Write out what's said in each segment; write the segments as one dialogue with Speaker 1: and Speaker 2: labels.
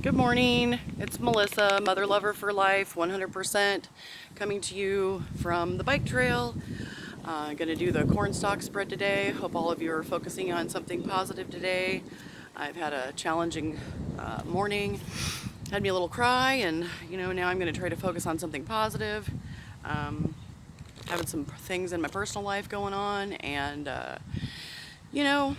Speaker 1: Good morning, it's Melissa, Mother Lover for Life, 100%, coming to you from the bike trail. I'm going to do the corn stalk spread today. Hope all of you are focusing on something positive today. I've had a challenging morning, had me a little cry, and now I'm going to try to focus on something positive. Having some things in my personal life going on, and you know,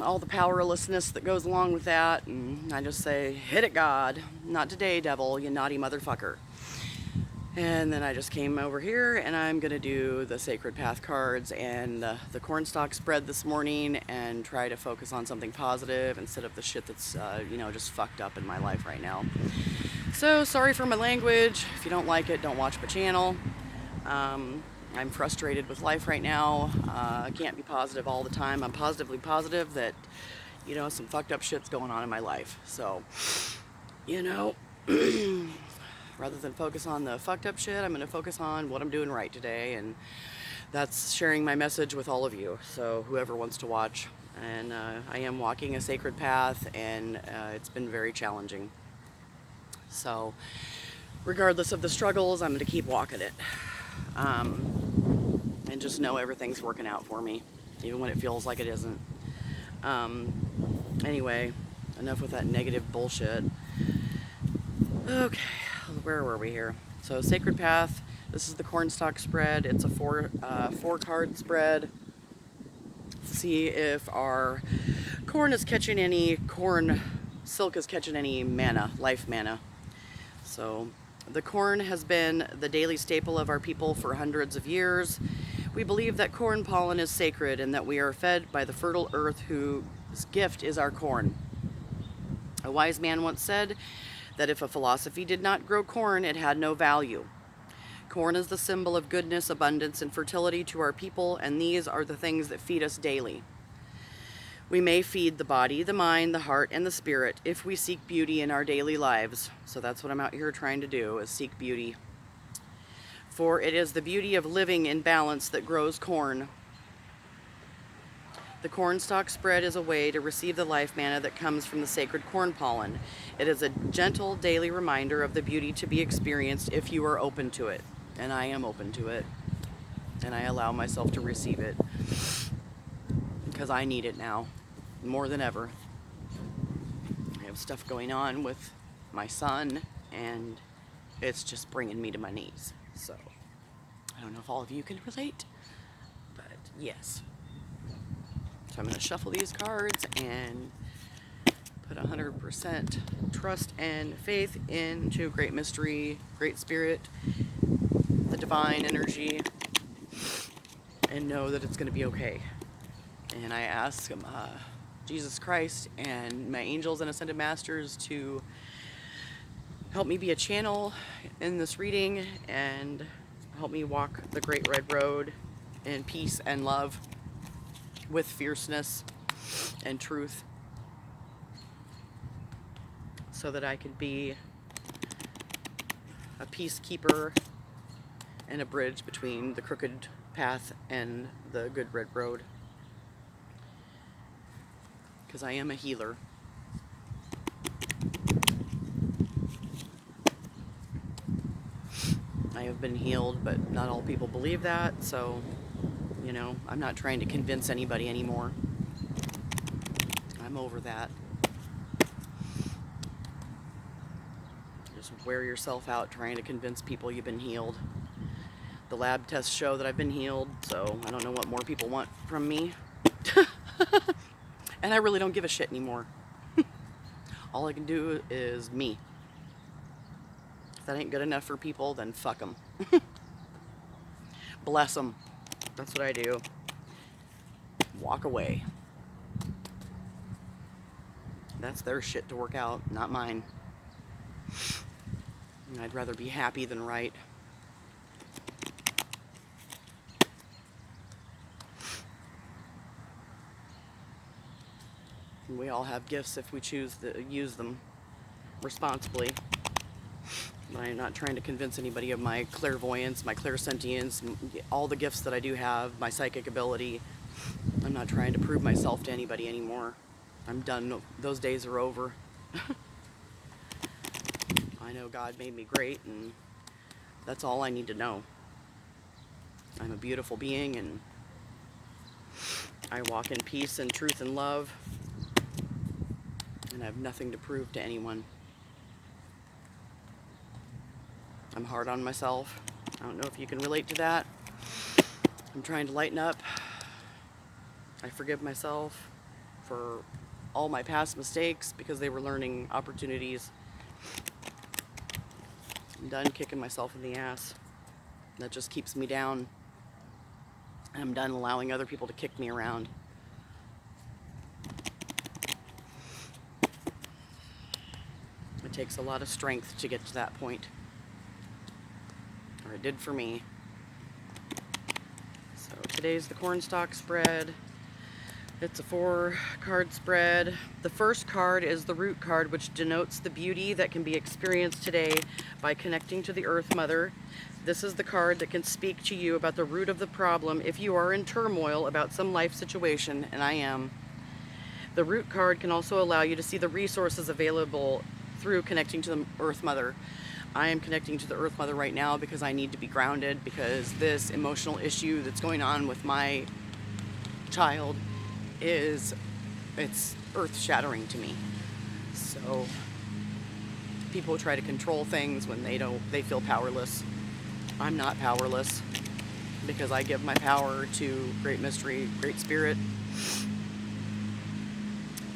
Speaker 1: all the powerlessness that goes along with that, and I just say, hit it, God. Not today, devil, you naughty motherfucker. And then I just came over here, and I'm going to do the Sacred Path cards and the cornstalk spread this morning and try to focus on something positive instead of the shit that's, just fucked up in my life right now. So, sorry for my language. If you don't like it, don't watch my channel. I'm frustrated with life right now. I can't be positive all the time. I'm positively positive that, some fucked up shit's going on in my life. So, rather than focus on the fucked up shit, I'm going to focus on what I'm doing right today. And that's sharing my message with all of you. So, whoever wants to watch. And I am walking a sacred path, and it's been very challenging. So, regardless of the struggles, I'm going to keep walking it. And just know everything's working out for me, even when it feels like it isn't. Anyway, enough with that negative bullshit. Okay, where were we here? So Sacred Path, this is the cornstalk spread. It's a four card spread. Let's see if our corn silk is catching any mana, life mana. So the corn has been the daily staple of our people for hundreds of years. We believe that corn pollen is sacred and that we are fed by the fertile earth whose gift is our corn. A wise man once said that if a philosophy did not grow corn, it had no value. Corn is the symbol of goodness, abundance, and fertility to our people, and these are the things that feed us daily. We may feed the body, the mind, the heart, and the spirit if we seek beauty in our daily lives. So that's what I'm out here trying to do, is seek beauty. For it is the beauty of living in balance that grows corn. The cornstalk spread is a way to receive the life manna that comes from the sacred corn pollen. It is a gentle daily reminder of the beauty to be experienced if you are open to it. And I am open to it. And I allow myself to receive it. Because I need it now, more than ever. I have stuff going on with my son, and it's just bringing me to my knees. So, I don't know if all of you can relate, but yes. So I'm going to shuffle these cards and put 100% trust and faith into Great Mystery, Great Spirit, the divine energy, and know that it's going to be okay. And I ask Jesus Christ and my angels and ascended masters to help me be a channel in this reading and help me walk the Great Red Road in peace and love with fierceness and truth, so that I can be a peacekeeper and a bridge between the crooked path and the good red road. Because I am a healer. I have been healed, but not all people believe that, so, I'm not trying to convince anybody anymore. I'm over that. Just wear yourself out trying to convince people you've been healed. The lab tests show that I've been healed, so I don't know what more people want from me. And I really don't give a shit anymore. All I can do is me. If that ain't good enough for people, then fuck them. Bless them. That's what I do. Walk away. That's their shit to work out, not mine. And I'd rather be happy than right. And we all have gifts if we choose to use them responsibly. I'm not trying to convince anybody of my clairvoyance, my clairsentience, all the gifts that I do have, my psychic ability. I'm not trying to prove myself to anybody anymore. I'm done. Those days are over. I know God made me great, and that's all I need to know. I'm a beautiful being, and I walk in peace and truth and love, and I have nothing to prove to anyone. I'm hard on myself. I don't know if you can relate to that. I'm trying to lighten up. I forgive myself for all my past mistakes because they were learning opportunities. I'm done kicking myself in the ass. That just keeps me down. I'm done allowing other people to kick me around. It takes a lot of strength to get to that point. Or it did for me. So today's the corn stalk spread. It's a 4-card spread. The first card is the root card, which denotes the beauty that can be experienced today by connecting to the Earth Mother. This is the card that can speak to you about the root of the problem if you are in turmoil about some life situation, and I am. The root card can also allow you to see the resources available through connecting to the Earth Mother. I am connecting to the Earth Mother right now because I need to be grounded, because this emotional issue that's going on with my child it's earth-shattering to me. So people try to control things when they feel powerless. I'm not powerless because I give my power to Great Mystery, Great Spirit.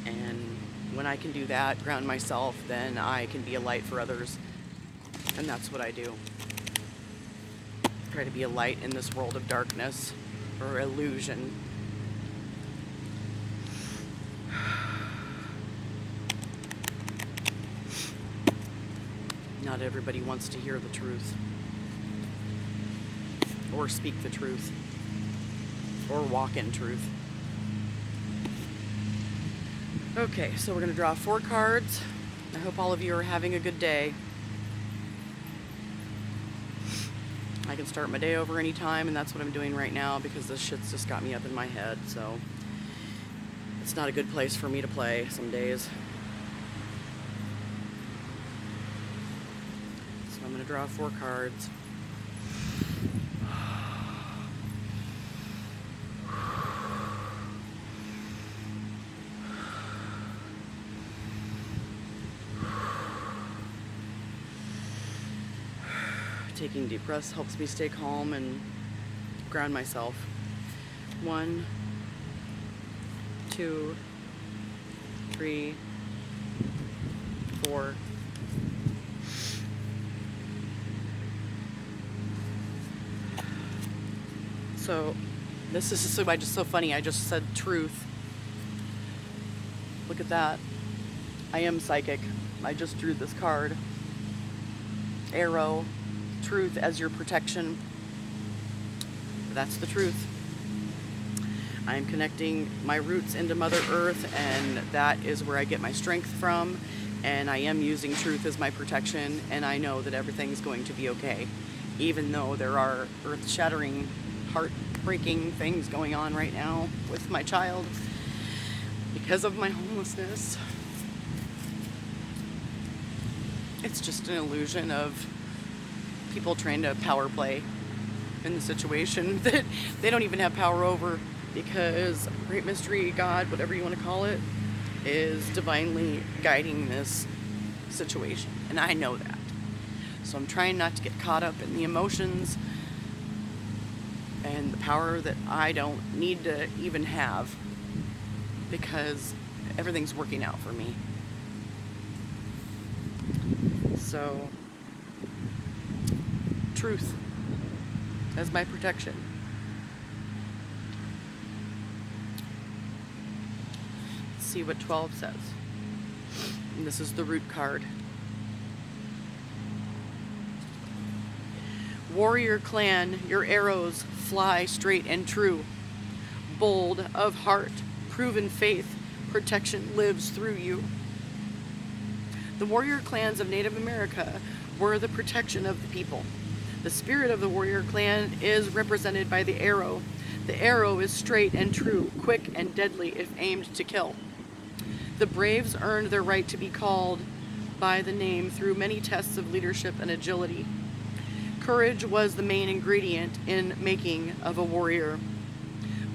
Speaker 1: And when I can do that, ground myself, then I can be a light for others. And that's what I do. Try to be a light in this world of darkness or illusion. Not everybody wants to hear the truth, or speak the truth, or walk in truth. Okay, so we're going to draw 4 cards. I hope all of you are having a good day. I can start my day over anytime, and that's what I'm doing right now because this shit's just got me up in my head, so it's not a good place for me to play some days. I'm going to draw 4 cards. Taking deep breaths helps me stay calm and ground myself. 1, 2, 3, 4. So this is just so funny. I just said truth. Look at that. I am psychic. I just drew this card. Arrow. Truth as your protection. That's the truth. I am connecting my roots into Mother Earth, and that is where I get my strength from. And I am using truth as my protection, and I know that everything's going to be okay. Even though there are earth-shattering, heartbreaking things going on right now with my child because of my homelessness. It's just an illusion of people trying to power play in the situation that they don't even have power over, because Great Mystery, God, whatever you want to call it, is divinely guiding this situation, and I know that. So I'm trying not to get caught up in the emotions and the power that I don't need to even have, because everything's working out for me. So, truth as my protection. Let's see what 12 says. And this is the root card. Warrior clan, your arrows fly straight and true. Bold of heart, proven faith, protection lives through you. The warrior clans of Native America were the protection of the people. The spirit of the warrior clan is represented by the arrow. The arrow is straight and true, quick and deadly if aimed to kill. The braves earned their right to be called by the name through many tests of leadership and agility. Courage was the main ingredient in making of a warrior,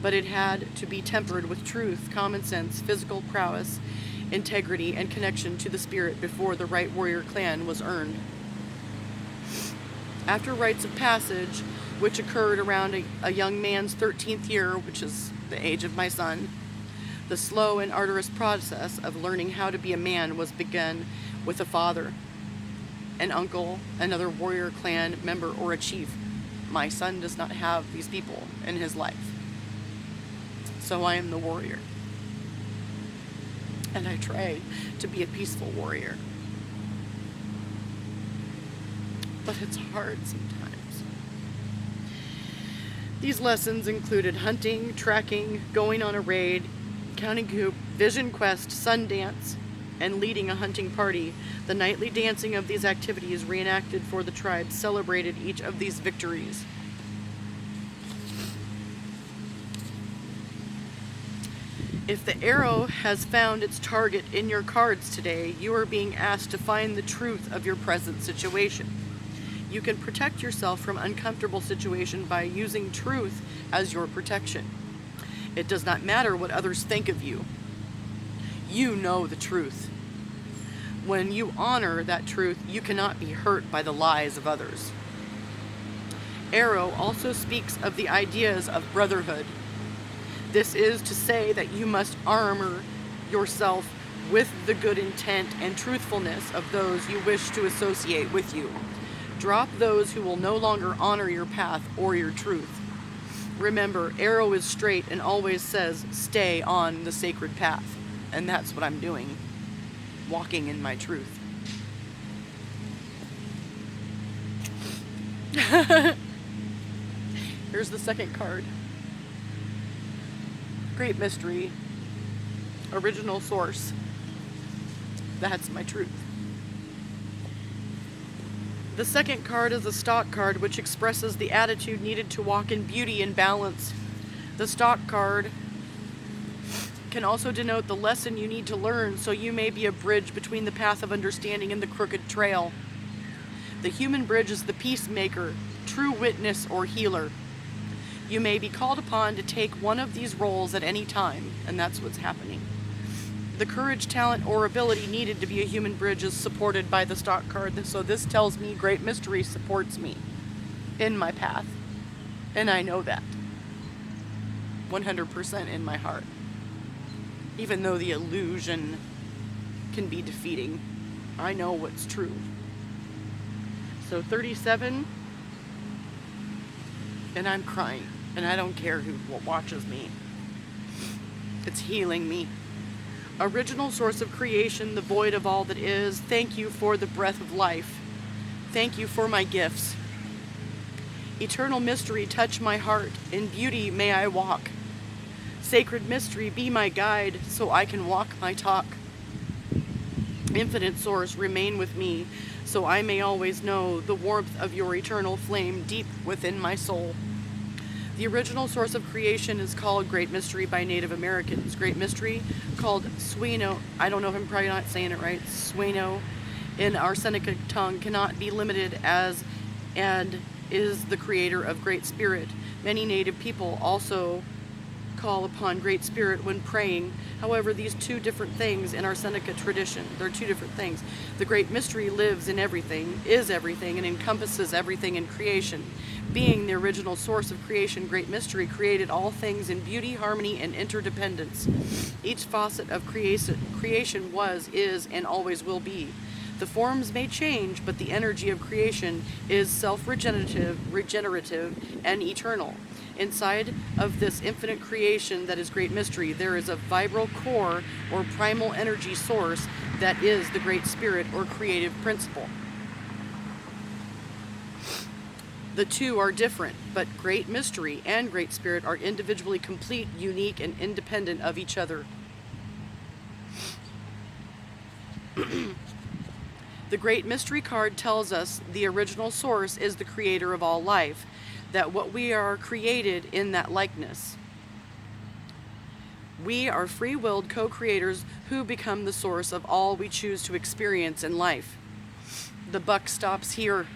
Speaker 1: but it had to be tempered with truth, common sense, physical prowess, integrity, and connection to the spirit before the right warrior clan was earned. After rites of passage, which occurred around a young man's 13th year, which is the age of my son, the slow and arduous process of learning how to be a man was begun with a father, an uncle, another warrior clan member, or a chief. My son does not have these people in his life. So I am the warrior. And I try to be a peaceful warrior. But it's hard sometimes. These lessons included hunting, tracking, going on a raid, counting coop, vision quest, Sundance, and leading a hunting party. The nightly dancing of these activities reenacted for the tribes celebrated each of these victories. If the arrow has found its target in your cards today, you are being asked to find the truth of your present situation. You can protect yourself from uncomfortable situation by using truth as your protection. It does not matter what others think of you. You know the truth. When you honor that truth, you cannot be hurt by the lies of others. Arrow also speaks of the ideas of brotherhood. This is to say that you must armor yourself with the good intent and truthfulness of those you wish to associate with you. Drop those who will no longer honor your path or your truth. Remember, Arrow is straight and always says, stay on the sacred path. And that's what I'm doing. Walking in my truth. Here's the second card. Great mystery. Original source. That's my truth. The second card is a Stalk card, which expresses the attitude needed to walk in beauty and balance. The Stalk card can also denote the lesson you need to learn so you may be a bridge between the path of understanding and the crooked trail. The human bridge is the peacemaker, true witness, or healer. You may be called upon to take one of these roles at any time, and that's what's happening. The courage, talent, or ability needed to be a human bridge is supported by the Stalk card, so this tells me Great Mystery supports me in my path, and I know that 100% in my heart. Even though the illusion can be defeating, I know what's true. So 37, and I'm crying, and I don't care who watches me. It's healing me. Original source of creation, the void of all that is, thank you for the breath of life. Thank you for my gifts. Eternal mystery, touch my heart. In beauty may I walk. Sacred mystery, be my guide so I can walk my talk. Infinite source, remain with me so I may always know the warmth of your eternal flame deep within my soul. The original source of creation is called Great Mystery by Native Americans. Great Mystery, called Sweno, I don't know if I'm probably not saying it right, Sweno, in our Seneca tongue, cannot be limited as and is the creator of Great Spirit. Many Native people also call upon Great Spirit when praying. However, these two different things in our Seneca tradition, they're two different things. The Great Mystery lives in everything, is everything, and encompasses everything in creation. Being the original source of creation, Great Mystery created all things in beauty, harmony, and interdependence. Each facet of creation was, is, and always will be. The forms may change, but the energy of creation is self-regenerative, and eternal. Inside of this infinite creation that is Great Mystery, there is a vibral core or primal energy source that is the Great Spirit or creative principle. The two are different, but Great Mystery and Great Spirit are individually complete, unique, and independent of each other. The Great Mystery card tells us the original source is the creator of all life, that what we are created in that likeness. We are free-willed co-creators who become the source of all we choose to experience in life. The buck stops here.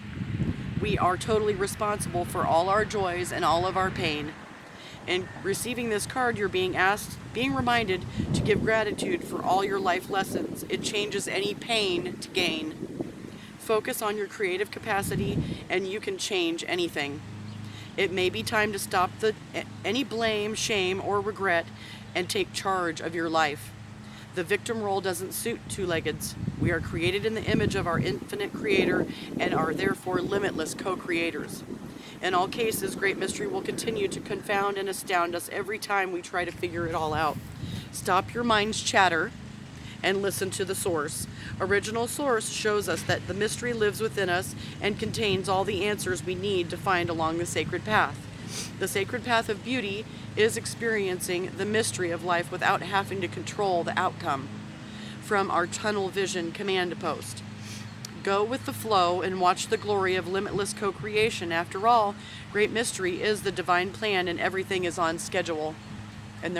Speaker 1: We are totally responsible for all our joys and all of our pain. In receiving this card, you're being reminded to give gratitude for all your life lessons. It changes any pain to gain. Focus on your creative capacity and you can change anything. It may be time to stop any blame, shame, or regret and take charge of your life. The victim role doesn't suit two-leggeds. We are created in the image of our infinite creator and are therefore limitless co-creators. In all cases, Great Mystery will continue to confound and astound us every time we try to figure it all out. Stop your mind's chatter and listen to the source. Original source shows us that the mystery lives within us and contains all the answers we need to find along the sacred path. The sacred path of beauty is experiencing the mystery of life without having to control the outcome from our tunnel vision command post. Go with the flow and watch the glory of limitless co-creation. After all, Great Mystery is the divine plan and everything is on schedule. And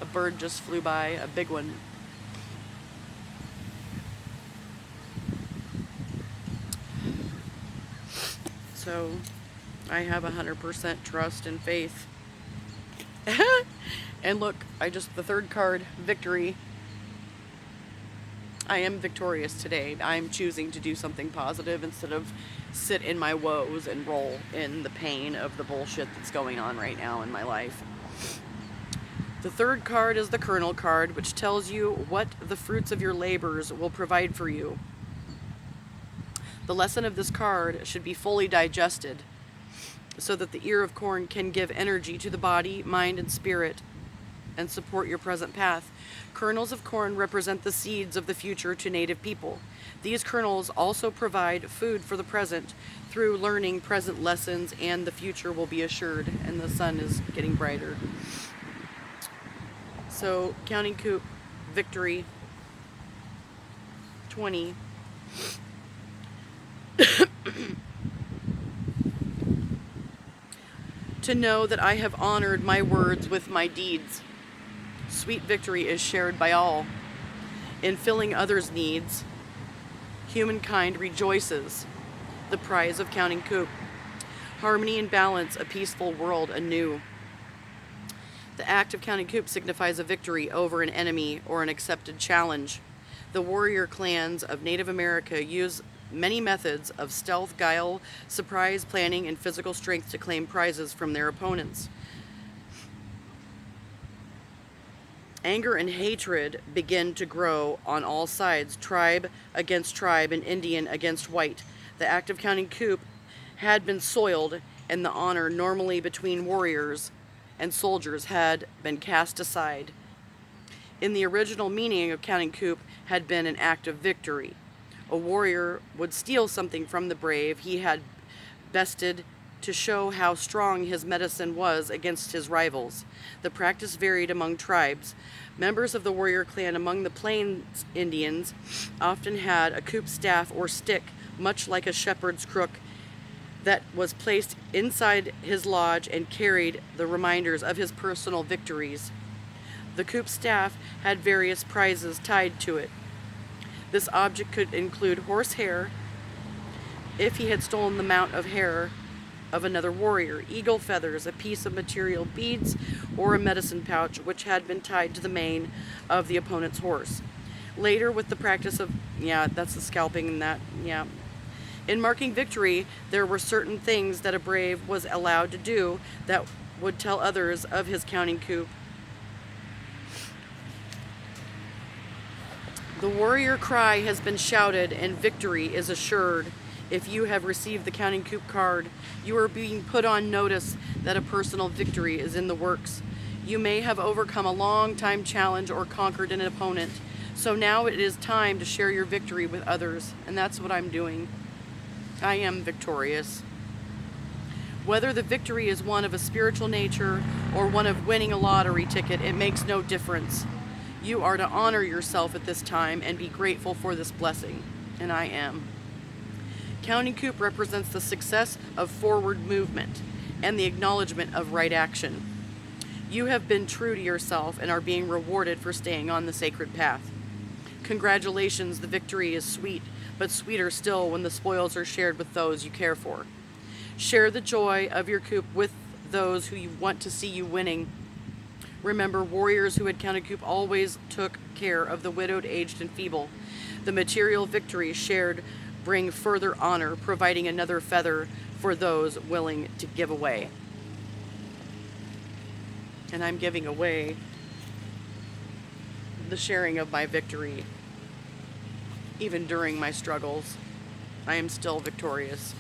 Speaker 1: a bird just flew by, a big one. So I have 100% trust and faith. And look, the third card, victory. I am victorious today. I'm choosing to do something positive instead of sit in my woes and roll in the pain of the bullshit that's going on right now in my life. The third card is the Kernel card, which tells you what the fruits of your labors will provide for you. The lesson of this card should be fully digested so that the ear of corn can give energy to the body, mind, and spirit and support your present path. Kernels of corn represent the seeds of the future to Native people. These kernels also provide food for the present through learning present lessons, and the future will be assured, and the sun is getting brighter. So, Counting Coop, victory, 20. To know that I have honored my words with my deeds. Sweet victory is shared by all. In filling others' needs, humankind rejoices. The prize of Counting Coop. Harmony and balance, a peaceful world anew. The act of Counting Coop signifies a victory over an enemy or an accepted challenge. The warrior clans of Native America use many methods of stealth, guile, surprise, planning, and physical strength to claim prizes from their opponents. Anger and hatred begin to grow on all sides, tribe against tribe and Indian against white. The act of Counting Coop had been soiled, and the honor normally between warriors and soldiers had been cast aside. In the original meaning of Counting Coop had been an act of victory. A warrior would steal something from the brave he had bested to show how strong his medicine was against his rivals. The practice varied among tribes. Members of the warrior clan among the Plains Indians often had a coop staff or stick, much like a shepherd's crook, that was placed inside his lodge and carried the reminders of his personal victories. The coop staff had various prizes tied to it. This object could include horse hair, if he had stolen the mount of hair of another warrior, eagle feathers, a piece of material, beads, or a medicine pouch which had been tied to the mane of the opponent's horse. Later, with the practice of, that's the scalping and that, In marking victory, there were certain things that a brave was allowed to do that would tell others of his Counting Coop. The warrior cry has been shouted and victory is assured. If you have received the Counting Coop card, you are being put on notice that a personal victory is in the works. You may have overcome a long-time challenge or conquered an opponent. So now it is time to share your victory with others, and that's what I'm doing. I am victorious. Whether the victory is one of a spiritual nature or one of winning a lottery ticket, it makes no difference. You are to honor yourself at this time and be grateful for this blessing, and I am. Counting Coop represents the success of forward movement and the acknowledgement of right action. You have been true to yourself and are being rewarded for staying on the sacred path. Congratulations, the victory is sweet, but sweeter still when the spoils are shared with those you care for. Share the joy of your coup with those who you want to see you winning. Remember, warriors who had counted coup always took care of the widowed, aged, and feeble. The material victories shared bring further honor, providing another feather for those willing to give away. And I'm giving away the sharing of my victory. Even during my struggles, I am still victorious.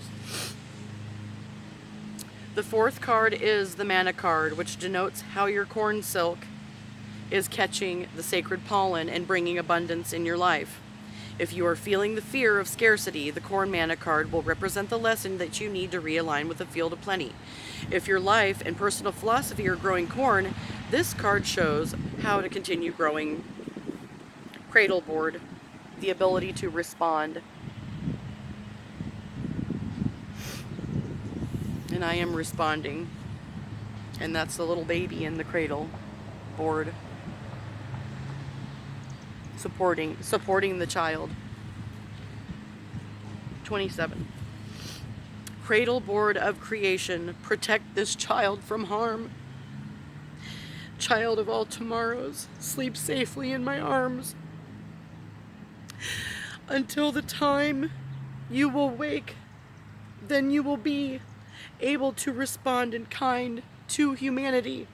Speaker 1: The fourth card is the mana card, which denotes how your corn silk is catching the sacred pollen and bringing abundance in your life. If you are feeling the fear of scarcity, the corn mana card will represent the lesson that you need to realign with the field of plenty. If your life and personal philosophy are growing corn, this card shows how to continue growing. Cradle Board, the ability to respond. And I am responding. And that's the little baby in the cradle board. Supporting the child. 27. Cradle Board of Creation, protect this child from harm. Child of all tomorrows, sleep safely in my arms. Until the time you will wake, then you will be able to respond in kind to humanity.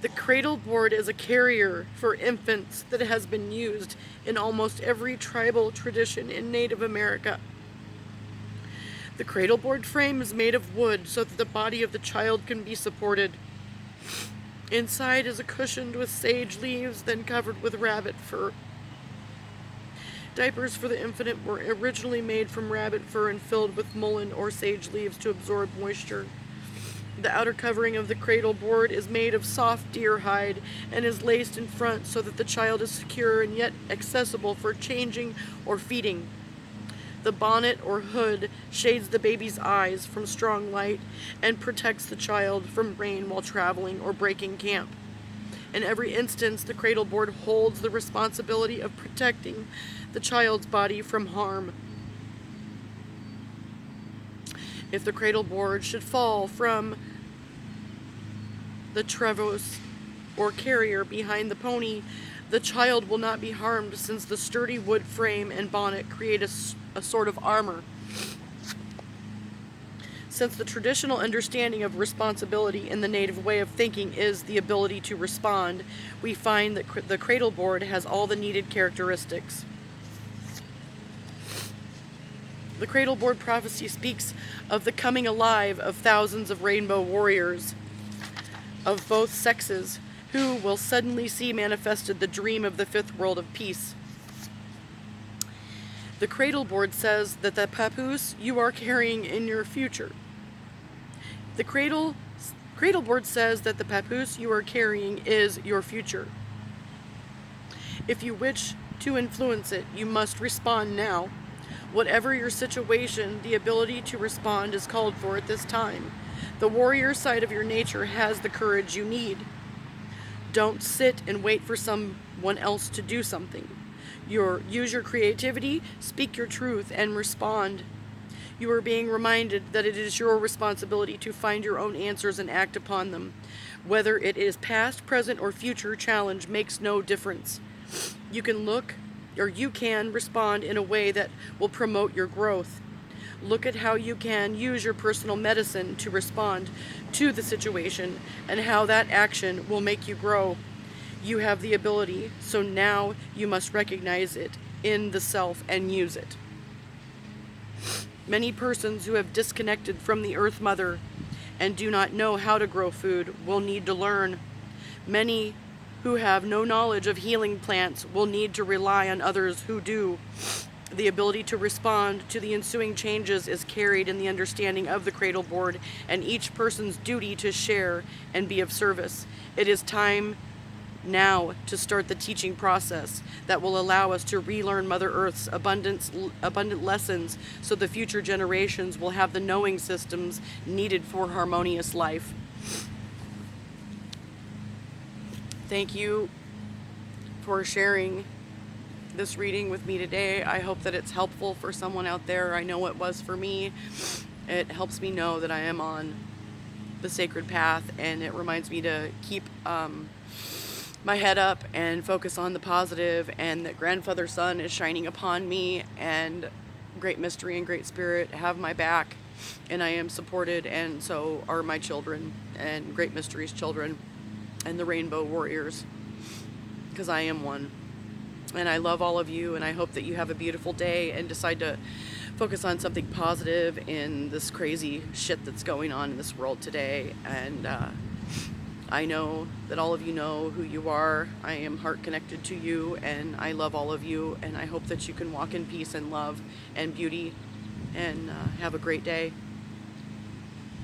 Speaker 1: The Cradle Board is a carrier for infants that has been used in almost every tribal tradition in Native America. The Cradle Board frame is made of wood so that the body of the child can be supported. Inside is cushioned with sage leaves, then covered with rabbit fur. Diapers for the infant were originally made from rabbit fur and filled with mullein or sage leaves to absorb moisture. The outer covering of the Cradle Board is made of soft deer hide and is laced in front so that the child is secure and yet accessible for changing or feeding. The bonnet or hood shades the baby's eyes from strong light and protects the child from rain while traveling or breaking camp. In every instance, the Cradle Board holds the responsibility of protecting the child's body from harm. If the Cradle Board should fall from the trevose or carrier behind the pony, the child will not be harmed since the sturdy wood frame and bonnet create a sort of armor. Since the traditional understanding of responsibility in the Native way of thinking is the ability to respond, we find that the Cradle Board has all the needed characteristics. The Cradle Board prophecy speaks of the coming alive of thousands of rainbow warriors of both sexes who will suddenly see manifested the dream of the fifth world of peace. The Cradle Board says that the papoose you are carrying in your future. The Cradle Board says that the papoose you are carrying is your future. If you wish to influence it, you must respond now. Whatever your situation, the ability to respond is called for at this time. The warrior side of your nature has the courage you need. Don't sit and wait for someone else to do something. Use your creativity, speak your truth, and respond. You are being reminded that it is your responsibility to find your own answers and act upon them. Whether it is past, present, or future challenge makes no difference. You can respond in a way that will promote your growth. Look at how you can use your personal medicine to respond to the situation and how that action will make you grow. You have the ability, so now you must recognize it in the self and use it. Many persons who have disconnected from the Earth Mother and do not know how to grow food will need to learn. Many who have no knowledge of healing plants will need to rely on others who do. The ability to respond to the ensuing changes is carried in the understanding of the Cradle Board and each person's duty to share and be of service. It is time now to start the teaching process that will allow us to relearn Mother Earth's abundant lessons so the future generations will have the knowing systems needed for harmonious life. Thank you for sharing this reading with me today. I hope that it's helpful for someone out there. I know it was for me. It helps me know that I am on the sacred path, and it reminds me to keep my head up and focus on the positive, and that Grandfather Sun is shining upon me, and Great Mystery and Great Spirit have my back, and I am supported, and so are my children and Great Mystery's children and the Rainbow Warriors, because I am one. And I love all of you, and I hope that you have a beautiful day and decide to focus on something positive in this crazy shit that's going on in this world today. And I know that all of you know who you are. I am heart connected to you, and I love all of you, and I hope that you can walk in peace and love and beauty, and have a great day.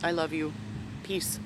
Speaker 1: I love you. Peace.